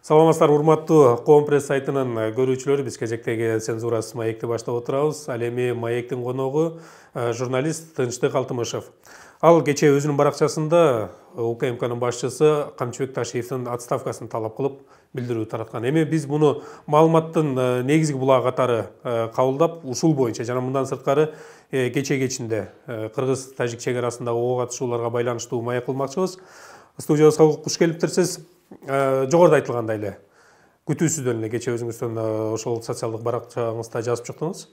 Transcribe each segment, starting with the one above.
Саламатсыздар, урматтуу Коом пресс сайтынын көрүүчүлөрү, биз кезектеги цензурасыз маекти баштап отурабыз. Ал эми маектин коногу журналист Тынчтык Алтымышев. Ал кечээ өзүнүн баракчасында УКМКнын башчысы Камчыбек Ташиевдин отставкасын талап кылып билдирүү тараткан. Эми биз муну маалыматтын негизги булагы катары кабылдап, ушул боюнча жана мындан сырткары кечээ кечинде кыргыз-тажик чек арасындагы ого катышууларга байланыштуу маек кылмакчыбыз. Студиябызга куш келиптирсиз. Жогоруда айтылгандай эле күтүүсүздөн эле кечээ өзүңүздүн ошол социалдык баракчаңызда жазып чыктыңыз.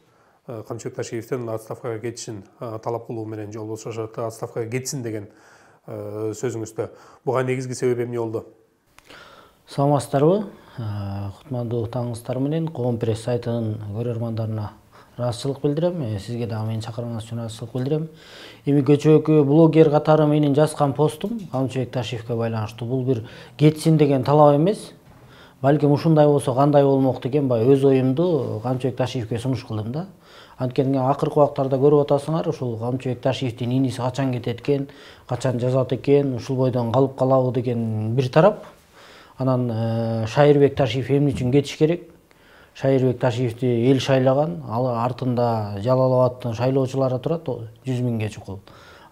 Камчыбек Ташиевдин отставкага кетишин талап кылуу менен же болбосо отставкага кетсин деген сөзүңүздө. Буга негизги себеп эмне болду? Саламатсыздарбы? Кутмандуу таңыңыздар менен Коом пресс сайтынын көрөрмандарына ыраазычылык билдирем. Сизге дагы мени чакырганыңыз үчүн ыраазычылык билдирем. Эми көчөөкү блогер катары менин жазган постум Камчыбек Ташиевге байланыштуу. Бул бир кетсин деген талап эмес. Балким ушундай болсо кандай болмок деген өз оюмду Камчыбек Ташиевге сунуш кылдым да. Анткени акыркы убактарда көрүп атасыңар, ушул Камчыбек Ташиевдин иниси качан кетет экен, качан жазат экен, ушул бойдон калып калабы деген бир тарап. Анан Шайырбек Ташиев эмне үчүн кетиш керек? Шайырбек Ташиевди эл шайлаган, ал артында Жалал Абадтын шайлоочулары турат 100 миңге чукул.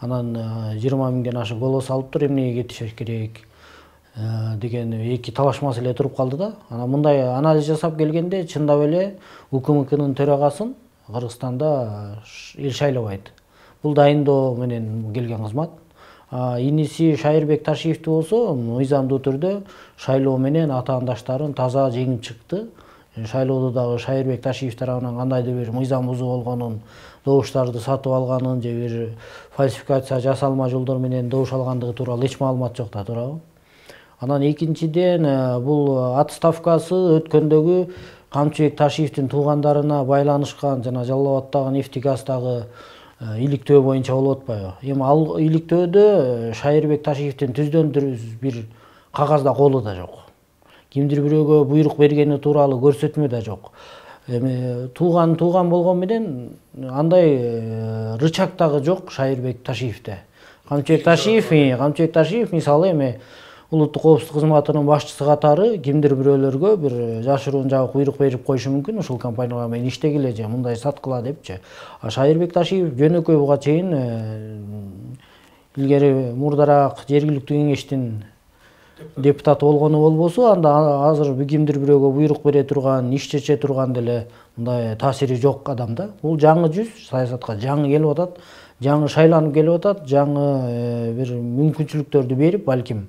Анан 20 миңден ашык голос алыптыр, эмнеге кетиш керек деген эки талаш маселе туруп калды да. Анан мындай анализ жасап келгенде чындап эле УКМКнын төрагасын Кыргызстанда эл шайлабайт. Бул дайындоо менен келген кызмат. Иниси Шайырбек Ташиевди болсо мыйзамдуу түрдө шайлоо менен атаандаштарын таза жеңип чыкты. Шайлоодо дагы Шайырбек Ташиев тарабынан кандайдыр бир мыйзам бузуу болгонун, добуштарды сатып алганын же бир фальсификация жасалма жолдор менен добуш алгандыгы тууралуу эч маалымат жок да, туурабы? Анан экинчиден бул отставкасы өткөндөгү Камчыбек Ташиевдин туугандарына байланышкан жана Жалал Абадтагы нефтегаздагы иликтөө боюнча болуп атпайбы? Эми ал иликтөөдө Шайырбек Ташиевдин түздөн бир кагазда колу да жок. Кимдир бирөөгө буйрук бергени тууралуу көрсөтмө да жок. Эми тууган болгон менен андай рычаг дагы жок Шайырбек Ташиевде. Камчыбек Ташиев мисалы эми улуттук коопсуздук кызматынын башчысы катары кимдир бирөөлөргө бир жашыруун жабык буйрук берип коюшу мүмкүн, ушул компанияга мен иштегиле же мындай саткыла депчи. Шайырбек Ташиев жөнөкөй буга чейин илгери мурдараак жергиликтүү кеңештин депутаты болгону болбосо, анда азыр кимдир бирөөгө буйрук бере турган, иш чече турган деле мындай таасири жок адам да. Бул жаңы жүз саясатка жаңы келип атат, жаңы шайланып келип атат, жаңы бир мүмкүнчүлүктөрдү берип, балким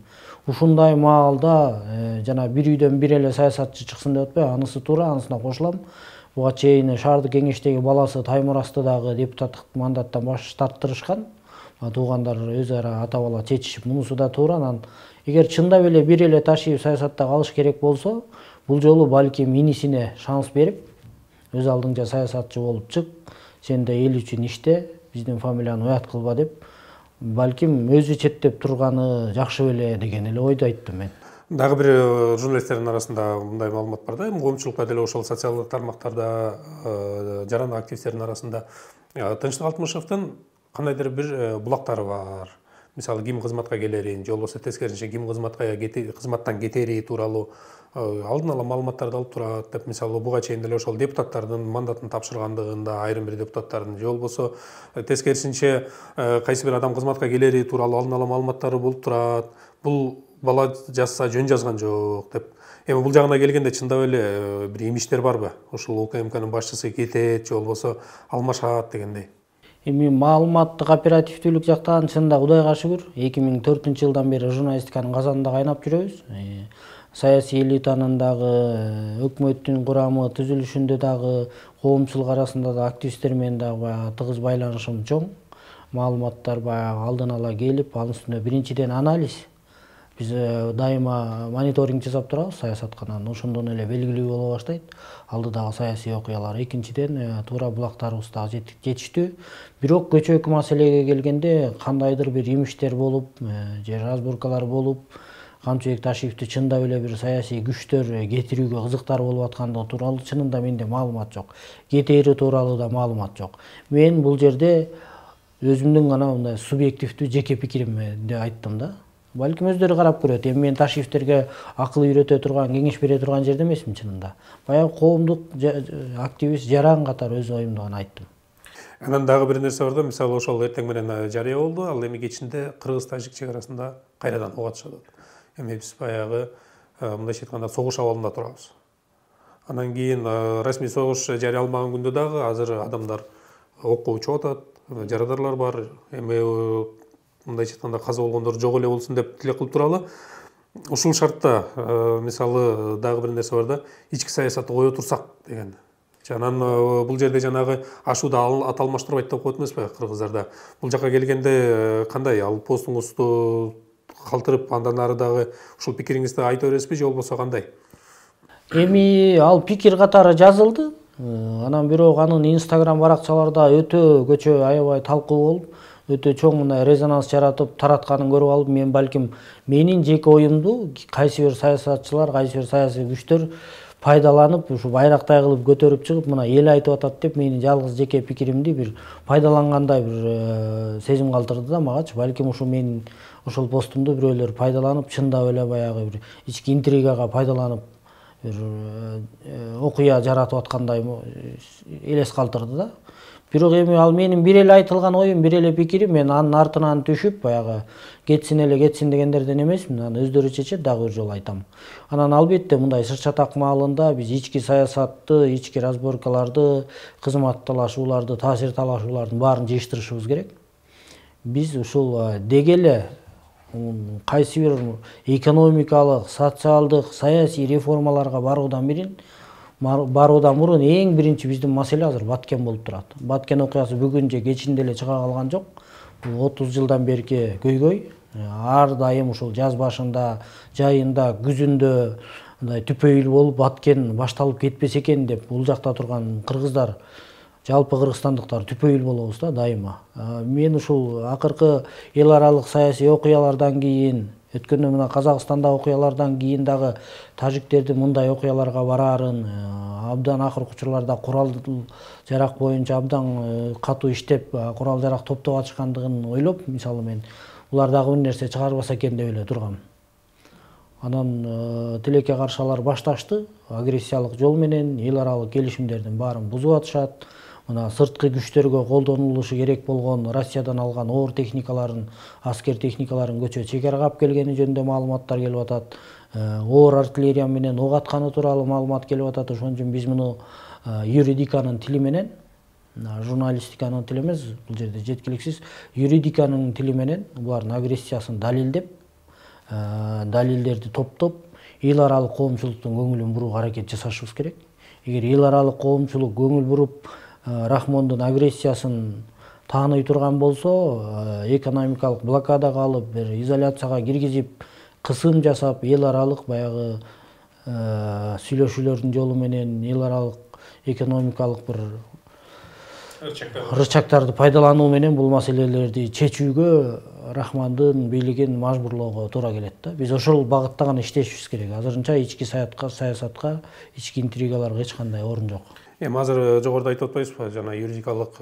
ушундай маалда жана бир үйдөн бир эле саясатчы чыксын деп атпайбы, анысы туура, анысына кошулам. Буга чейин шаардык кеңештеги баласы Таймурасты дагы депутаттык мандаттан баш тарттырышкан. Туугандар өз ара ата бала чечишип, мунусу да туура. Анан эгер чындап эле бир эле Ташиев саясатта калыш керек болсо, бул жолу балким инисине шанс берип, өз алдыңча саясатчы болуп чык, сен да эл үчүн иште, биздин фамилияны уят кылба деп, балким өзү четтеп турганы жакшы беле деген эле ойду айттым мен. Дагы бир журналисттердин арасында мындай маалымат бар да, коомчулукта деле ошол социалдык тармактарда жаран активисттердин арасында Тынчтык Алтымышевдин кандайдыр бир булактары бар. Мисалы ким кызматка келерин, же болбосо тескерисинче ким кызматтан кетери тууралуу алдын ала маалыматтарды алып турат деп, мисалы буга чейин деле ошол депутаттардын мандатын тапшыргандыгында айрым бир депутаттардын, же болбосо тескерисинче кайсы бир адам кызматка келери тууралуу алдын ала маалыматтары болуп турат. Бул бала жазса жөн жазган жок деп. Эми бул жагына келгенде чындап эле бир имиштер барбы? Ушул УКМКнын башчысы кетет, же болбосо алмашат дегендей. Эми маалыматтык оперативдүүлүк жактан чында Кудайга шүгүр 2004-жылдан бери журналистиканын казанында кайнап жүрөбүз. Саясий элитанын дагы өкмөттүн курамы түзүлүшүндө дагы коомчулук арасында да активисттер менен дагы тыгыз байланышым чоң. Маалыматтар алдын ала келип, анын үстүнө биринчиден анализ. Биз дайыма мониторинг жасап турабыз саясатканан, ошондон эле белгилүү боло баштайт алдыдагы саясий окуялар. Экинчиден туура булактарыбыз дагы жетиштүү. Бирок көчөөкү маселеге келгенде кандайдыр бир имиштер болуп, же разборкалар болуп, Камчыбек Ташиевди чындап эле бир саясий күчтөр кетирүүгө кызыктар болуп аткандыгы тууралуу чынында менде маалымат жок. Кетери тууралуу да маалымат жок. Мен бул жерде өзүмдүн гана мындай субъективдүү жеке пикиримди айттым да. Балким өздөрү карап көрөт. Эми мен Ташиевтерге акыл үйрөтө турган, кеңеш бере турган жерде эмесмин чынында. Баягы коомдук активист жаран катары өз оюмду гана айттым. Анан дагы бир нерсе бар да, мисалы ошол эртең менен жарыя болду. Ал эми кечинде кыргыз-тажик чек арасында кайрадан ок атышат. Эми биз баягы мындайча айтканда согуш абалында турабыз. Анан кийин расмий согуш жарыяламаган күндө дагы азыр адамдар окко учуп атат, жарадарлар бар. Эми мындайча айтканда каза болгондор жок эле болсун деп тилек кылып туралы. Ушул шартта мисалы дагы бир нерсе бар да, ички саясатты кое турсак деген. Анан бул жерде жанагы ашууда ат алмаштырбайт деп коет эмеспи кыргыздарда. Бул жака келгенде кандай? Ал постуңузду калтырып, андан ары дагы ушул пикириңизди айта бересизби же болбосо кандай? Эми ал пикир катары жазылды. Анан бирок анын Instagram баракчаларда өтө көчө аябай талкуу болуп, өтө чоң мындай резонанс жаратып, таратканын көрүп алып, мен балким менин жеке оюмду кайсы бир саясатчылар, кайсы бир саясий күчтөр пайдаланып, ушу байрактай кылып көтөрүп чыгып, мына эл айтып атат деп менин жалгыз жеке пикиримди бир пайдалангандай бир сезим калтырды да магачы. Балким ушу менин ошол постумду бирөөлөр пайдаланып, чындап эле баягы бир ички интригага пайдаланып, бир окуя жаратып аткандай элес калтырды да. Бирок эми ал менин бир эле айтылган оюм, бир эле пикирим, мен анын артынан түшүп, баягы кетсин дегендерден эмесмин. Аны өздөрү чечет, дагы бир жолу айтам. Анан албетте мындай сыр-чатак маалында биз ички саясатты, ички разборкаларды, кызмат талашууларды, таасир талашуулардын баарын жыйыштырышыбыз керек. Биз ушул деги эле кайсы бир экономикалык, социалдык, саясий реформаларга баруудан мурун эң биринчи биздин маселе азыр Баткен болуп турат. Баткен окуясы бүгүн же кечинде эле чыга калган жок. Бул 30 жылдан берки көйгөй. Ар дайым ушул жаз башында, жайында, күзүндө мындай түпөйүл болуп Баткен башталып кетпесе экен деп бул жакта турган кыргыздар, жалпы кыргызстандыктар түпөйүл болобуз да дайыма. Мен ушул акыркы эл аралык саясий окуялардан кийин, өткөндө мына Казакстанда окуялардан кийин дагы тажиктердин мындай окуяларга барарын, абдан акыркы учурларда курал жарак боюнча абдан катуу иштеп, курал жарак топтоп атышкандыгын ойлоп, мисалы мен булар дагы бир нерсе чыгарбаса экен деп эле тургам. Анан тилекке каршылар башташты, агрессиялык жол менен эл аралык келишимдердин баарын бузуп атышат. Мына сырткы күчтөргө колдонулушу керек болгон Россиядан алган оор техникаларын, аскер техникаларын көчө чекарага алып келгени жөнүндө маалыматтар келип атат. Оор артиллерия менен ок атканы тууралуу маалымат келип атат. Ошон үчүн биз муну юридиканын тили менен, журналистиканын тили эмес, бул жерде жеткиликсиз, юридиканын тили менен булардын агрессиясын далилдеп, далилдерди топтоп, эл аралык коомчулуктун көңүлүн бурууга аракет жасашыбыз керек. Эгер эл аралык коомчулук көңүл буруп, Рахмондун агрессиясын тааный турган болсо, экономикалык блокадага алып, бир изоляцияга киргизип, кысым жасап, эл аралык баягы сүйлөшүүлөрдүн жолу менен эл аралык экономикалык бир рычагтарды пайдалануу менен бул маселелерди чечүүгө Рахмондун бийлигин мажбурлоого туура келет да. Биз ошол багытта гана иштешибиз керек. Азырынча ички саясатка, ички интригаларга эч кандай орун жок. Эми азыр жогоруда айтып атпайбызбы, жана юридикалык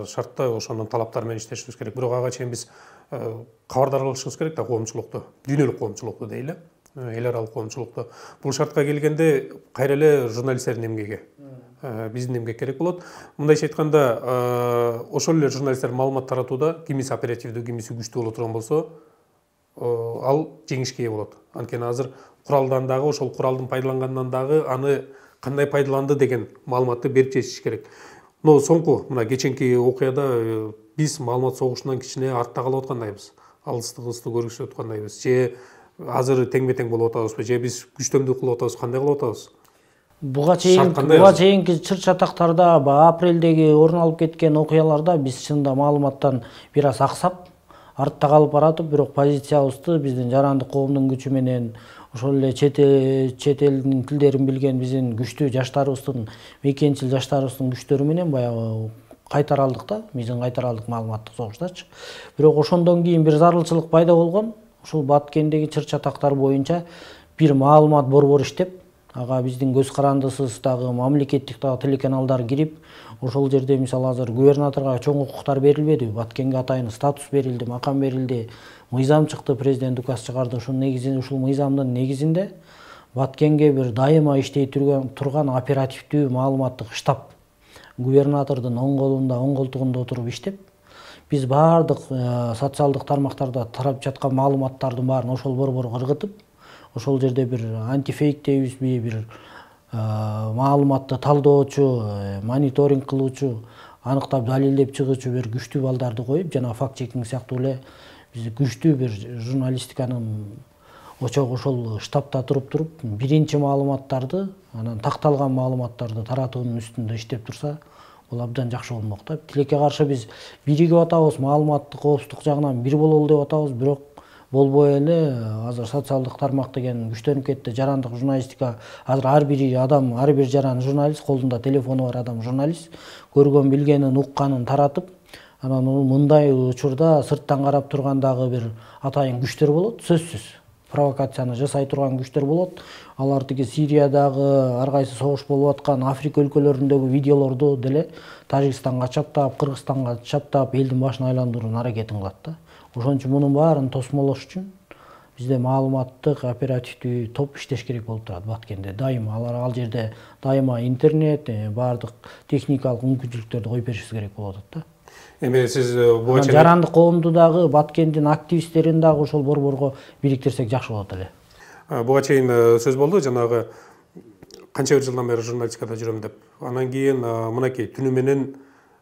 шартта ошонун талаптары менен иштешибиз керек. Бирок ага чейин биз кабардар кылышыбыз керек да коомчулукту, дүйнөлүк коомчулукту дейли, эл аралык коомчулукту. Бул шартка келгенде кайра эле журналисттердин эмгеги, биздин эмгек керек болот. Мындайча айтканда, ошол эле журналисттер маалымат таратууда кимиси оперативдүү, кимиси күчтүү боло турган болсо, ал жеңишке ээ болот. Анткени азыр куралдан дагы, ошол куралдын пайдалангандан дагы аны кандай пайдаланды деген маалыматты берип чечиш керек. Но соңку мына кеченки окуяда биз маалымат согушунан кичине артта калып аткандайбыз. Алыстыгыбызды көргүзүп аткандайбыз. Же азыр теңме-тең болуп атабызбы, же биз күчтөмдүк кылып атабыз, кандай кылып атабыз? Буга чейинки чыр-чатактарда, апрелдеги орун алып кеткен окуяларда биз чынында маалыматтан бир аз аксап, артта калып баратып, бирок позициябызды биздин жарандык коомдун күчү менен, ошол эле чет элдин тилдерин билген биздин күчтүү жаштарыбыздын, мекенчил жаштарыбыздын күчтөрү менен баягы кайтара алдык да, биздин кайтара алдык маалыматтык согуштачы. Бирок ошондон кийин бир зарылчылык пайда болгон. Ушул Баткендеги чыр-чатактар боюнча бир маалымат борбору иштеп, ага биздин көз карандысыз дагы мамлекеттик дагы телеканалдар кирип ошол жерде мисалы азыр губернаторго чоң укуктар берилбеди, Баткенге атайын статус берилди, макам берилди, мыйзам чыкты, президент указ чыгарды. Ушул негизинде, ушул мыйзамдын негизинде Баткенге бир дайыма иштей турган оперативдүү маалыматтык штаб губернатордун оң колунда, оң колтугунда отуруп иштеп, биз баардык социалдык тармактарда тарап жаткан маалыматтардын баарын ошол борбор кыргытып, ошол жерде бир антифейк дейбизби, бир маалыматты талдоочу, мониторинг кылуучу, аныктап далилдеп чыгуучу бир күчтүү балдарды коюп, жана факт чекинг сыяктуу эле биз күчтүү бир журналистиканын очогу ошол штабта туруп биринчи маалыматтарды, анан такталган маалыматтарды таратуунун үстүндө иштеп турса, бул абдан жакшы болмок да. Тилекке каршы биз биригип атабыз, маалыматтык коопсуздук жагынан бир бололу деп атабыз, бирок болбой эле азыр социалдык тармак деген күчтөнүп кетти. Жарандык журналистика азыр ар бир адам, ар бир жаран журналист, колунда телефону бар адам журналист, көргөн билгенин, укканын таратып, анан мындай учурда сырттан карап тургандагы бир атайын күчтөр болот, сөзсүз. Провокацияны жасай турган күчтөр болот. Алар тиги Сириядагы ар кайсы согуш болуп аткан Африка өлкөлөрүндөгү видеолорду деле Тажикстанга чаптап, Кыргызстанга чаптап, элдин башын айландыруунун аракетин кылат да. Ошон үчүн мунун баарын тосмолош үчүн бизде маалыматтык оперативдүү топ иштеш керек болуп турат Баткенде. Дайыма ал жерде дайыма интернет, баардык техникалык мүмкүнчүлүктөрдү коюп беришибиз керек болуп атат да. Эми сиз буга чейин жарандык коомду дагы, Баткендин активисттерин дагы ошол борборго бириктирсек жакшы болот эле. Буга чейин сөз болду, жанагы канча бир жылдан бери журналистикада жүрөм деп. Анан кийин мынакей түнү менен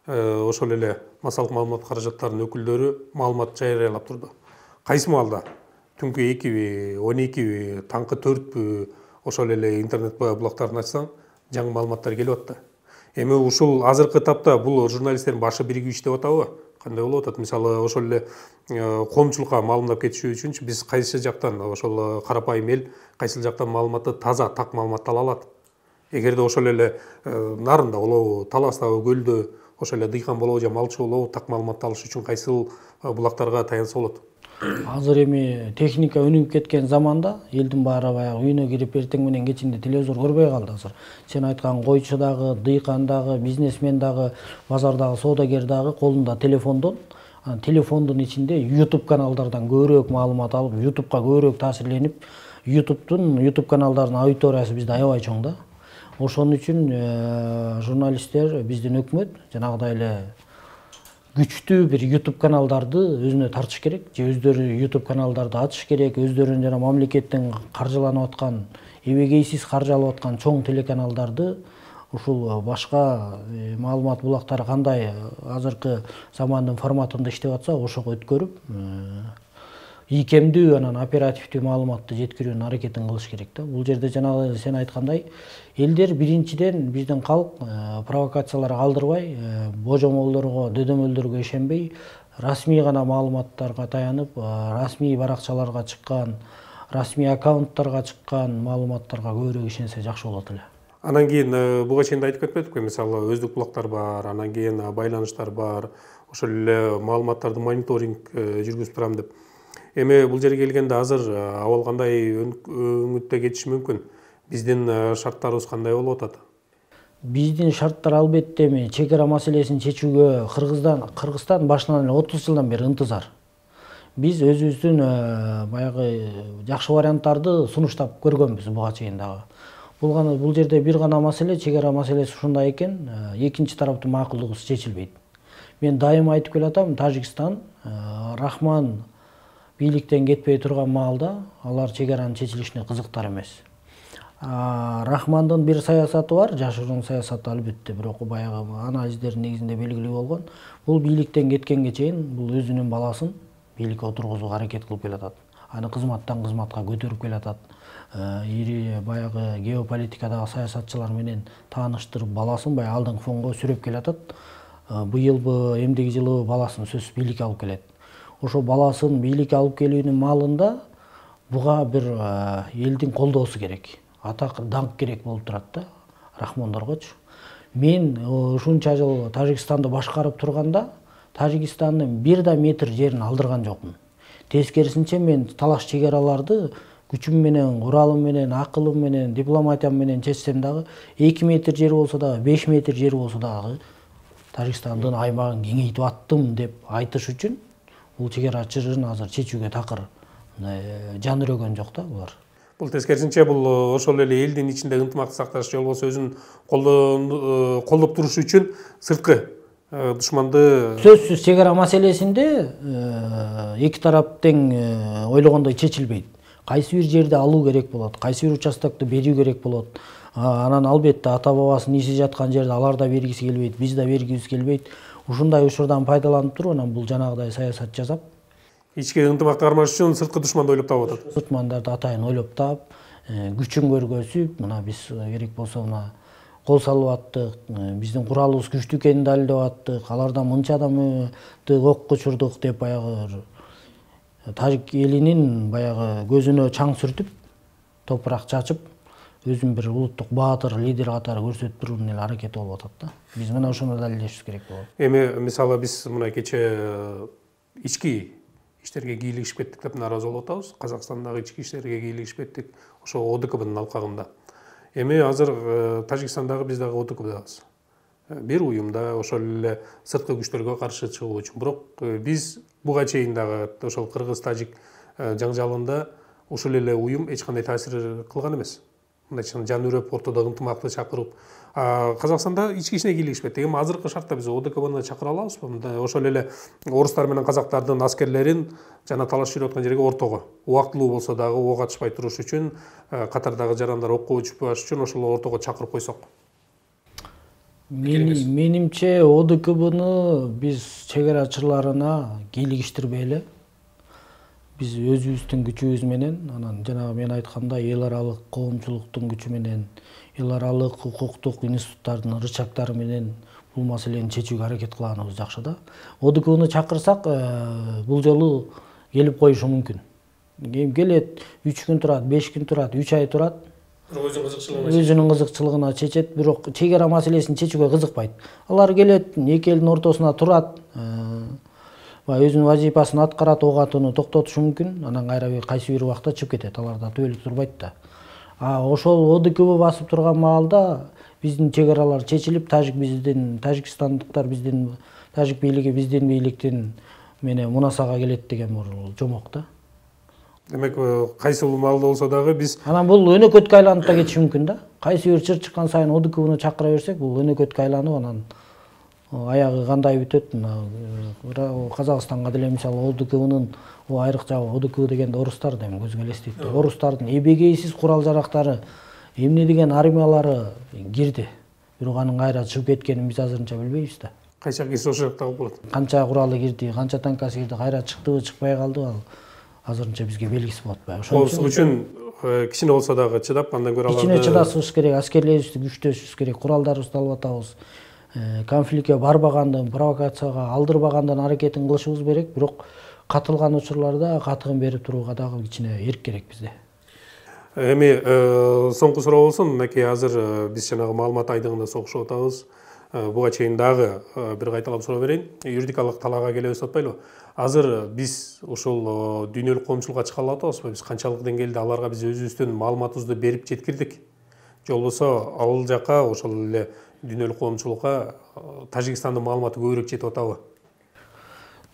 ошол эле массалык маалымат каражаттарынын өкүлдөрү маалымат жарыялап турду. Кайсы маалда? Түнкү 2би, 12би, таңкы 4бү ошол эле интернет блоктарын ачсаң, жаңы маалыматтар келип атты. Эми ушул азыркы тапта бул журналисттердин башы биригип иштеп атабы? Кандай болуп атат? Мисалы ошол эле коомчулукка маалымдап кетиши үчүн биз кайсы жактан ошол карапайым эл кайсы жактан маалыматты таза, так маалыматты ала алат? Эгерде ошол эле нарында болобу, таластабы, көлдө ошол эле дыйкан болобу же малчы болобу, так маалыматты алыш үчүн кайсыл булактарга таянса болот? Азыр эми техника өнүгүп кеткен заманда элдин баары баягы үйүнө кирип эртең менен кечинде телевизор көрбөй калды азыр. Сен айткан койчу дагы, дыйкан дагы, бизнесмен дагы, базардагы соодагер дагы колунда телефондон, телефондун ичинде YouTube каналдардан көбүрөөк маалымат алып, YouTube'га көбүрөөк таасирленип, YouTube каналдарынын аудиториясы бизде аябай чоң да. Ошон үчүн журналисттер, биздин өкмөт жанагыдай эле күчтүү бир YouTube каналдарды өзүнө тартыш керек, же өздөрү YouTube каналдарды ачыш керек, өздөрүнүн жана мамлекеттин каржыланып аткан, эбегейсиз каржыланып аткан чоң телеканалдарды ушул башка маалымат булактары кандай азыркы замандын форматында иштеп атса, ошого өткөрүп, ийкемдүү анан оперативдүү маалыматты жеткирүүнүн аракетин кылыш керек да. Бул жерде жанагы сен айткандай, элдер биринчиден биздин калк провокацияларга алдырбай, божомолдорго, дөдөмөлдөргө ишенбей, расмий гана маалыматтарга таянып, расмий баракчаларга чыккан, расмий аккаунттарга чыккан маалыматтарга көбүрөөк ишенсе жакшы болот эле. Анан кийин буга чейин айтып кетпедикпи? Мисалы өздүк булактар бар, анан кийин байланыштар бар, ошол эле маалыматтарды мониторинг жүргүзүп турам деп. Эми бул жерге келгенде азыр абал кандай өңүттө кетиши мүмкүн? Биздин шарттарыбыз кандай болуп атат? Биздин шарттар албетте эми чек ара маселесин чечүүгө Кыргызстан башынан эле 30 жылдан бери ынтызар. Биз өзүбүздүн баягы жакшы варианттарды сунуштап көргөнбүз буга чейин дагы. Бул жерде бир гана маселе, чек ара маселеси ушундай экен, экинчи тараптын макулдугу чечилбейт. Мен дайыма айтып келатам, Тажикстан Рахман бийликтен кетпей турган маалда алар чек аранын чечилишине кызыктар эмес. Рахмандын бир саясаты бар, жашыруун саясаты албетте, бирок баягы анализдердин негизинде белгилүү болгон. Бул бийликтен кеткенге чейин бул өзүнүн баласын бийликке отургузууга аракет кылып келатат. Аны кызматтан кызматка көтөрүп келатат. Ири баягы геополитикадагы саясатчылар менен тааныштырып, баласын баягы алдыңкы фонго сүрөп келатат. Быйылбы, эмдиги жылы баласын сөзсүз бийликке алып келет. Ошо баласын бийликке алып келүүнүн маалында буга бир элдин колдоосу керек. Атак, даңк керек болуп турат да, Рахмондоргочу. Мен ушунча жыл Тажикстанды башкарып турганда, Тажикстандын бир да метр жерин алдырган жокмун. Тескерисинче мен талаш чек араларды күчүм менен, куралым менен, акылым менен, дипломатиям менен чечсем дагы 2 метр жер болсо дагы, 5 метр жер болсо дагы Тажикстандын аймагын кеңейтип аттым деп айтыш үчүн бул чек ара чыжыгын азыр чечүүгө такыр жан өрөгөн жок да булар. Бул тескерисинче бул ошол эле элдин ичинде ынтымакты сакташ же болбосо өзүн колдоп туруш үчүн сырткы душманды Сөзсүз чек ара маселесинде эки тарап тең ойлогондой чечилбейт. Кайсы бир жерди алуу керек болот, кайсы бир участокту берүү керек болот. Анан албетте ата бабасынын иси жаткан жерди алар да бергиси келбейт, биз да бергибиз келбейт. Ушундай учурдан пайдаланып туруп анан бул жанагыдай саясат жасап, ички ынтымакты кармаш үчүн сырткы душманды ойлоп таап атат. Душмандарды атайын ойлоп таап, күчүн көргөзүп, мына биз керек болсо мына кол салып аттык, биздин куралыбыз күчтүү экенин далилдеп аттык, алардан мынча адамды окко учурдук деп баягы тажик элинин баягы көзүнө чаң сүртүп, топурак чачып, өзүн бир улуттук баатыр лидер катары көрсөтүп туруунун эле аракети болуп атат да. Биз мына ошону далилдешибиз керек болот. Эми мисалы биз мына кече ички иштерге кийлигишип кеттик деп нааразы болуп атабыз. Казакстандагы ички иштерге кийлигишип кеттик ошо ОДКБнын алкагында. Эми азыр Тажикстандагы биз дагы ОДКБдабыз. Бир уюмда ошол эле сырткы күчтөргө каршы чыгуу үчүн. Бирок биз буга чейин дагы ошол кыргыз-тажик жаңжалында ушул эле уюм эч кандай таасир кылган эмес. Мындайча жан үрөп ортодо ынтымакты чакырып, Казакстанда ички ишине кийлигишпейт. Эми азыркы шартта биз ОДКБны чакыра алабызбы? Ошол эле орустар менен казактардын аскерлерин жана талаш жүрүп аткан жерге ортого убактылуу болсо дагы ок атышпай туруш үчүн, катардагы жарандар окко учпаш үчүн ошол ортого чакырып койсок. Менимче ОДКБны биз чек арачыларына кийлигиштирбейли. Биз өзүбүздүн күчүбүз менен, анан жанагы мен айткандай эл аралык коомчулуктун күчү менен, эл аралык укуктук институттардын ырычактары менен бул маселени чечүүгө аракет кылганыбыз жакшы да. ОДКБны чакырсак, бул жолу келип коюшу мүмкүн. Келет, 3 күн турат, 5 күн турат, 3 ай турат. Өзүнүн кызыкчылыгына чечет, бирок чек ара маселесин чечүүгө кызыкпайт. Алар келет, эки элдин ортосуна турат, өзүнүн вазифасын аткарат, ок атууну токтотушу мүмкүн, анан кайра кайсы бир убакта чыгып кетет. Алар да түбөлүк турбайт да. Ошол ОДКБ басып турган маалда биздин чек аралар чечилип, тажикстандыктар биздин тажик бийлиги биздин бийликтин менен мунасага келет деген бул жомок да. Демек, кайсы маалда болсо дагы биз анан бул өнөкөткө айланып да кетиши мүмкүн да. Кайсы бир чыр чыккан сайын ОДКБны чакыра берсек, бул өнөкөткө айланып анан аягы кандай бүтөт? Казакстанга деле мисалы ОДКБнын айрыкча ОДКБ дегенде орустар да көзгө элестейт. Орустардын эбегейсиз курал жарактары, эмне деген армиялары кирди. Бирок анын кайра чыгып кеткенин биз азырынча билбейбиз да. Кайча кирсе ошол жакта болот. Канча куралы кирди, канча танкасы кирди, кайра чыктыбы, чыкпай калды, ал азырынча бизге белгисиз болуп атпайбы. Ошол үчүн кичине болсо дагы чыдап, андан көрө аларды кичине чыдашыбыз керек, аскерлерибизди күчтөшүбүз керек, куралдарыбызды алып атабыз. Конфликтке барбагандын, провокацияга алдырбагандын аракетин кылышыбыз керек, бирок катылган учурларда катыгын берип турууга дагы кичине эрк керек бизде. Эми соңку суроо болсун, мынакей азыр биз жанагы маалымат айдыгында согушуп атабыз. Буга чейин дагы бир кайталап суроо берейин. Юридикалык талаага келебиз деп атпайлыбы? Азыр биз ушул дүйнөлүк коомчулукка чыга алып атабызбы? Биз канчалык деңгээлде аларга биз өзүбүздүн маалыматыбызды берип жеткирдик? Же болбосо ал жака ошол эле дүйнөлүк коомчулукка Тажикстандын маалыматы көбүрөөк жетип атабы?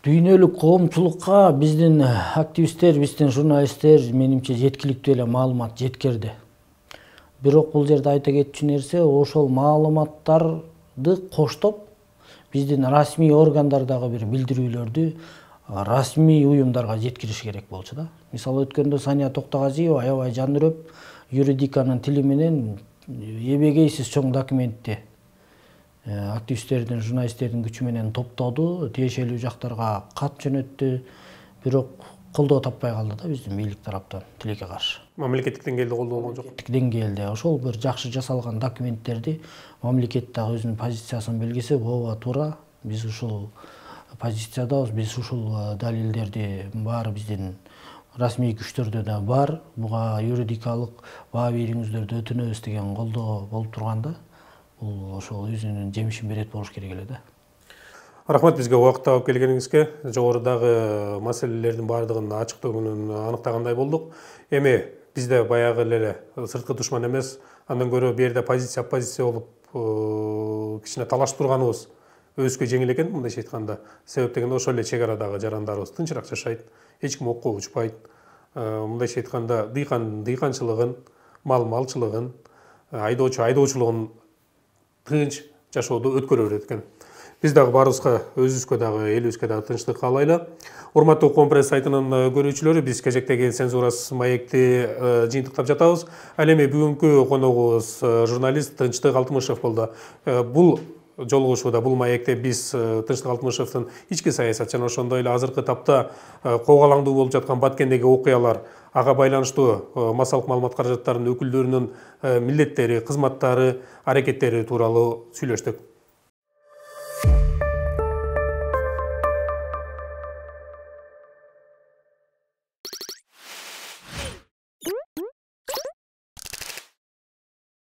Дүйнөлүк коомчулукка биздин активисттер, биздин журналисттер менимче жеткиликтүү эле маалымат жеткирди. Бирок бул жерде айта кетчү нерсе, ошол маалыматтарды коштоп биздин расмий органдар дагы бир билдирүүлөрдү расмий уюмдарга жеткириш керек болчу да. Мисалы өткөндө Сания Токтогазиева аябай жан үрөп юридиканын тили менен эбегейсиз чоң документти активисттердин, журналисттердин күчү менен топтоду, тиешелүү жактарга кат жөнөттү, бирок колдоо таппай калды да биздин бийлик тараптан тилекке каршы. Мамлекеттик деңгээлде колдоо болгон жок. Мамлекеттик деңгээлде ошол бир жакшы жасалган документтерди мамлекет дагы өзүнүн позициясын белгисе, ооба туура, биз ушул позициядабыз, биз ушул далилдерди баары биздин расмий күчтөрдө да бар, буга юридикалык баа бериңиздерди өтүнөбүз деген колдоо болуп турганда, бул ошол өзүнүн жемишин берет болуш керек эле да. Рахмат бизге убакыт алып келгениңизге. Жогорудагы маселелердин баардыгын ачык төгүнүн аныктагандай болдук. Эми бизде баягы эле сырткы душман эмес, андан көрө бу жерде позиция оппозиция болуп кичине талашып турганыбыз өзгө жеңил экен, мындайча айтканда. Себеп дегенде ошол эле чек арадагы жарандарыбыз тынчыраак жашайт, эч ким окко учпайт. Мындайча айтканда дыйканчылыгын, малчылыгын, айдоочулугун тынч жашоодо өткөрө берет экен. Биз дагы баарыбызга, өзүбүзгө дагы, элибизге дагы тынчтык каалайлы. Урматтуу Компресс сайтынын көрүүчүлөрү, биз кезектеги цензурасыз маекти жыйынтыктап жатабыз. Ал эми бүгүнкү коногубуз журналист Тынчтык Алтымышев болду. Бул жолугушууда, бул маекте биз Тынчтык Алтымышевдин ички саясат жана ошондой эле азыркы тапта когалаңдуу болуп жаткан Баткендеги окуялар, ага байланыштуу массалык маалымат каражаттарынын өкүлдөрүнүн милдеттери, кызматтары, аракеттери тууралуу сүйлөштүк.